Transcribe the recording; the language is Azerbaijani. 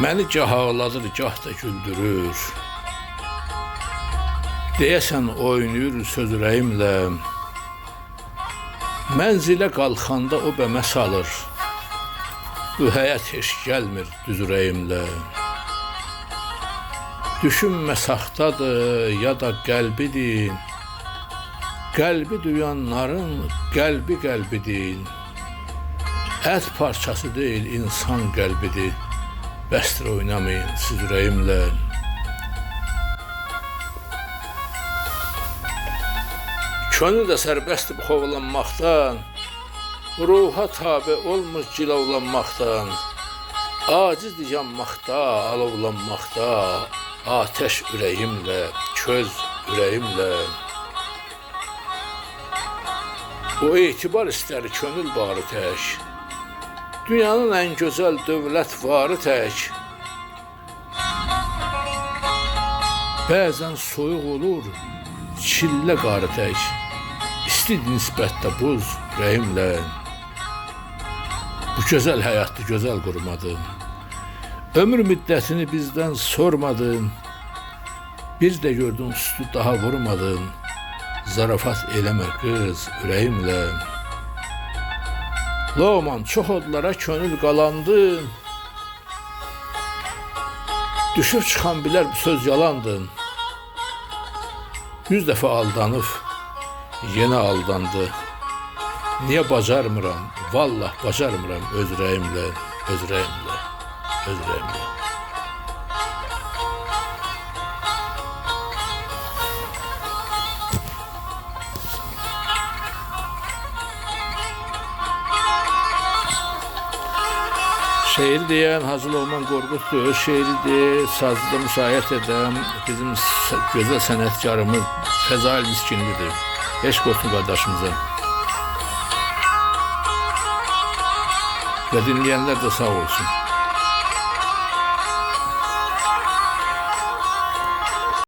Məni gah ağladır, gah da güldürür. Deyəsən oynayır söz ürəyimlə. Mənzilə qalxanda o bəmə salır. Bu həyat heç gəlmir düz ürəyimlə. Düşünmə saxtadır ya da qəlbidir. Qəlbi duyanların qəlbi qəlbidir. Ət parçası deyil, insan qəlbidir. Bəsdir oynamayın siz ürəyimlə. Könül də sərbəstdir xovalanmaqdan, ruha tabe olmuş cilavlanmaqdan, acizdir yanmaqda, alovlanmaqda, ateş ürəyimlə, köz ürəyimlə. O etibar istər könül barı tək, dünyanın ən gözəl dövlət varı tək. Bəzən soyuq olur, çillə qarı tək, İsti nisbətdə buz ürəyimlə. Bu gözəl həyatı gözəl qurmadın, ömür müddətini bizdən sormadın, bir də gördün üstü daha vurmadın, zarafat eləmə qız ürəyimlə. Loman çox odlara könül qalandın, düşüb çıxan bilər bu söz yalandın. 100 dəfə aldanıb, yenə aldandı. Niyə bacarmıram, vallah bacarmıram öz ürəyimlə, öz ürəyimlə, öz ürəyimlə. Şeir deyən Hacı Loğman Qorquddur, şeiridir, sazda müsayiət edən bizim gözəl sənətkarımız Fəzail Miskinlidir. Eşq olsun qardaşımıza. Və dinləyənlər də sağ olsun.